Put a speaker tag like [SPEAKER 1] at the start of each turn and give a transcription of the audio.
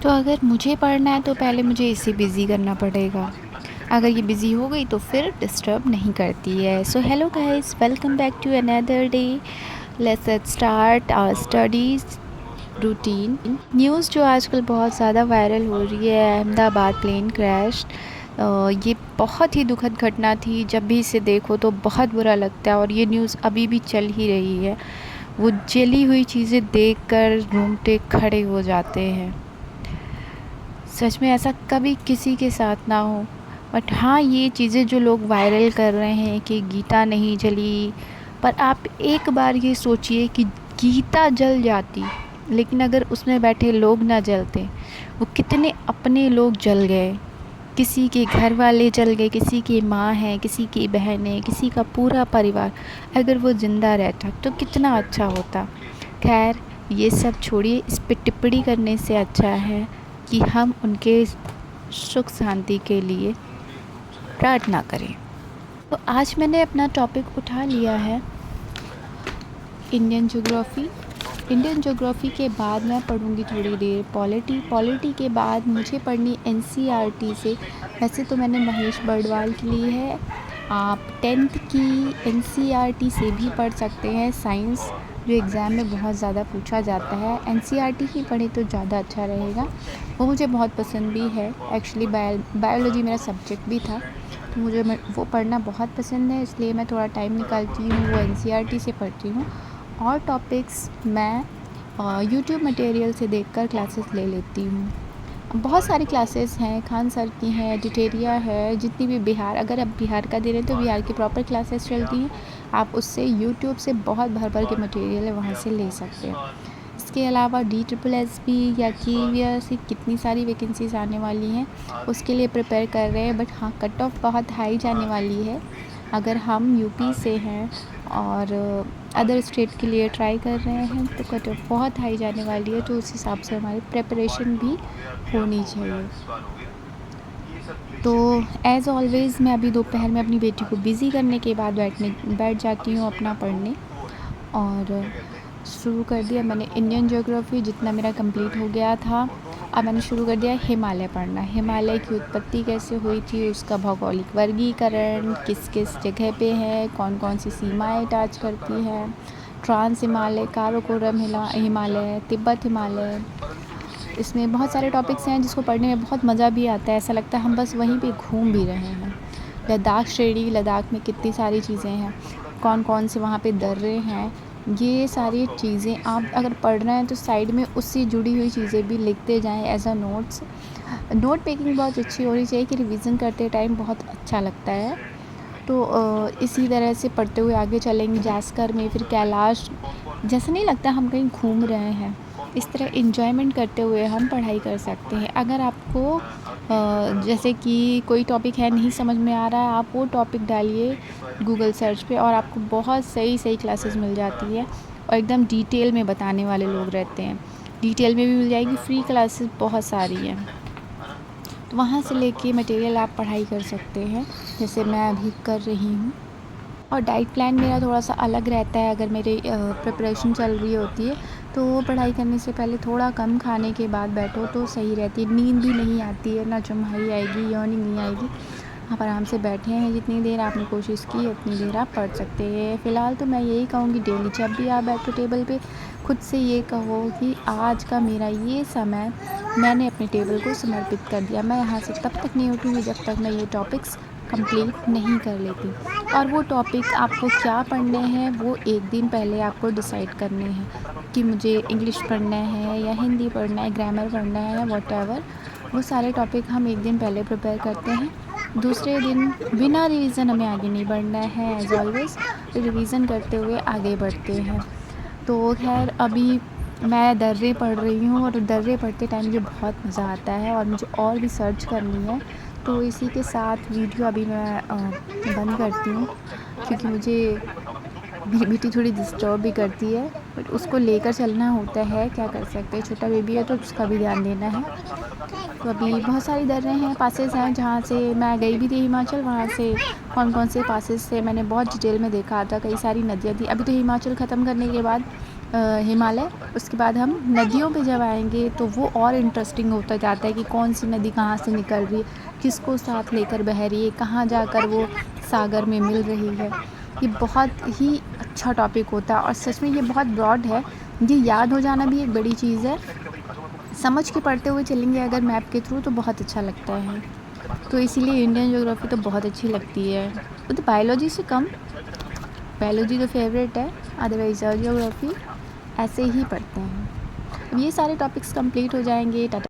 [SPEAKER 1] तो अगर मुझे पढ़ना है तो पहले मुझे इसे बिज़ी करना पड़ेगा। अगर ये बिज़ी हो गई तो फिर डिस्टर्ब नहीं करती है। So hello guys, welcome back to another day. Let's start our studies routine. News जो आजकल बहुत ज़्यादा वायरल हो रही है, अहमदाबाद प्लेन क्रैश, ये बहुत ही दुखद घटना थी। जब भी इसे देखो तो बहुत बुरा लगता है और ये न्यूज़ अभी भी चल ही रही है। वो जली हुई चीज़ें देखकर रोंगटे खड़े हो जाते हैं। सच में ऐसा कभी किसी के साथ ना हो। बट हाँ, ये चीज़ें जो लोग वायरल कर रहे हैं कि गीता नहीं जली, पर आप एक बार ये सोचिए कि गीता जल जाती लेकिन अगर उसमें बैठे लोग ना जलते, वो कितने अपने लोग जल गए। किसी के घर वाले जल गए, किसी की माँ है, किसी की बहन है, किसी का पूरा परिवार। अगर वो ज़िंदा रहता तो कितना अच्छा होता। खैर, ये सब छोड़िए, इस पे टिप्पणी करने से अच्छा है कि हम उनके सुख शांति के लिए प्रार्थना करें। तो आज मैंने अपना टॉपिक उठा लिया है इंडियन ज्योग्राफ़ी। इंडियन ज्योग्राफ़ी के बाद मैं पढ़ूँगी थोड़ी देर पॉलिटी के बाद मुझे पढ़नी एनसीईआरटी से। वैसे तो मैंने महेश बर्डवाल की ली है। आप 10th की एनसीईआरटी से भी पढ़ सकते हैं। साइंस जो एग्ज़ाम में बहुत ज़्यादा पूछा जाता है, एनसीईआरटी ही पढ़े तो ज़्यादा अच्छा रहेगा। वो मुझे बहुत पसंद भी है। एक्चुअली बायोलॉजी मेरा सब्जेक्ट भी था, तो मुझे वो पढ़ना बहुत पसंद है, इसलिए मैं थोड़ा टाइम निकालती हूँ, वो एनसीईआरटी से पढ़ती हूँ। और टॉपिक्स मैं यूट्यूब मटेरियल से देखकर क्लासेस ले लेती हूँ। बहुत सारी क्लासेस हैं, खान सर की हैं, टिटेरिया है, जितनी भी बिहार, अगर आप बिहार का दे रहे हैं तो बिहार की प्रॉपर क्लासेस चलती हैं। आप उससे यूट्यूब से बहुत भर भर के मटेरियल है वहाँ से ले सकते हैं। इसके अलावा DSSB या KVS की कितनी सारी वैकेंसीज़ आने वाली हैं, उसके लिए प्रिपेयर कर रहे हैं। बट हाँ, कट ऑफ बहुत हाई जाने वाली है। अगर हम यूपी से हैं और अदर स्टेट के लिए ट्राई कर रहे हैं तो कट ऑफ बहुत हाई जाने वाली है, तो उस हिसाब से हमारी प्रिपरेशन भी होनी चाहिए। तो एज़ ऑलवेज़ मैं अभी दोपहर में अपनी बेटी को बिज़ी करने के बाद बैठ जाती हूँ अपना पढ़ने। और शुरू कर दिया मैंने इंडियन ज्योग्राफ़ी, जितना मेरा कंप्लीट हो गया था। अब मैंने शुरू कर दिया हिमालय पढ़ना। हिमालय की उत्पत्ति कैसे हुई थी, उसका भौगोलिक वर्गीकरण, किस किस जगह पे है, कौन कौन सी सीमाएं टच करती है, ट्रांस हिमालय, काराकोरम हिमालय, तिब्बत हिमालय। इसमें बहुत सारे टॉपिक्स हैं जिसको पढ़ने में बहुत मज़ा भी आता है। ऐसा लगता है हम बस वहीं पे घूम भी रहे हैं। लद्दाख श्रेणी, लद्दाख में कितनी सारी चीज़ें हैं, कौन कौन से वहाँ पे दर्रे हैं, ये सारी चीज़ें आप अगर पढ़ रहे हैं तो साइड में उससे जुड़ी हुई चीज़ें भी लिखते जाएं as a notes. Note taking बहुत अच्छी होनी चाहिए कि रिवीजन करते टाइम बहुत अच्छा लगता है। तो इसी तरह से पढ़ते हुए आगे चलेंगे। जास्कर में फिर कैलाश, जैसा नहीं लगता हम कहीं घूम रहे हैं। इस तरह इन्जॉयमेंट करते हुए हम पढ़ाई कर सकते हैं। अगर आपको जैसे कि कोई टॉपिक है नहीं समझ में आ रहा है, आप वो टॉपिक डालिए गूगल सर्च पे और आपको बहुत सही सही क्लासेस मिल जाती है और एकदम डिटेल में बताने वाले लोग रहते हैं। डिटेल में भी मिल जाएगी, फ्री क्लासेस बहुत सारी हैं, तो वहाँ से लेके मटेरियल आप पढ़ाई कर सकते हैं, जैसे मैं अभी कर रही हूँ। और डाइट प्लान मेरा थोड़ा सा अलग रहता है। अगर मेरी प्रिपरेशन चल रही होती है तो वो पढ़ाई करने से पहले थोड़ा कम खाने के बाद बैठो तो सही रहती है। नींद भी नहीं आती है, ना चुम्हाई आएगी, यर्निंग नहीं आएगी। आप आराम से बैठे हैं, जितनी देर आपने कोशिश की उतनी देर आप पढ़ सकते हैं। फ़िलहाल तो मैं यही कहूँगी, डेली जब भी आप बैठो टेबल पे, खुद से ये कहो कि आज का मेरा ये समय मैंने अपने टेबल को समर्पित कर दिया। मैं यहाँ से तब तक नहीं उठूँगी जब तक मैं ये टॉपिक्स कंप्लीट नहीं कर लेती। और वो टॉपिक आपको क्या पढ़ने हैं वो एक दिन पहले आपको डिसाइड करने हैं कि मुझे इंग्लिश पढ़ना है या हिंदी पढ़ना है, ग्रामर पढ़ना है या व्हाटएवर। वो सारे टॉपिक हम एक दिन पहले प्रिपेयर करते हैं। दूसरे दिन बिना रिवीज़न हमें आगे नहीं बढ़ना है। एज़ ऑलवेज़ रिवीज़न करते हुए आगे बढ़ते हैं। तो खैर, अभी मैं दर्रे पढ़ रही हूँ और दर्रे पढ़ते टाइम मुझे बहुत मज़ा आता है और मुझे और भी सर्च करनी है। तो इसी के साथ वीडियो अभी मैं बंद करती हूँ, क्योंकि मुझे मेरी बेटी थोड़ी डिस्टर्ब भी करती है, बट उसको लेकर चलना होता है, क्या कर सकते हैं, छोटा बेबी है तो उसका भी ध्यान देना है। तो अभी बहुत सारी दर्रे हैं, पासेस हैं जहाँ से मैं गई भी थी हिमाचल। वहाँ से कौन कौन से पासेस से मैंने बहुत डिटेल में देखा था। कई सारी नदियाँ थी। अभी तो हिमाचल ख़त्म करने के बाद हिमालय। उसके बाद हम नदियों पे जब आएंगे तो वो और इंटरेस्टिंग होता जाता है कि कौन सी नदी कहाँ से निकल रही है, किसको साथ लेकर बह रही है, कहाँ जाकर वो सागर में मिल रही है। ये बहुत ही अच्छा टॉपिक होता है और सच में ये बहुत ब्रॉड है, ये याद हो जाना भी एक बड़ी चीज़ है। समझ के पढ़ते हुए चलेंगे अगर मैप के थ्रू तो बहुत अच्छा लगता है। तो इसीलिए इंडियन ज्योग्राफी तो बहुत अच्छी लगती है, वो तो बायोलॉजी से कम। बायोलॉजी तो फेवरेट है, अदरवाइज़ ज्योग्राफी ऐसे ही पढ़ते हैं। अब ये सारे टॉपिक्स कंप्लीट हो जाएंगे। टाटा।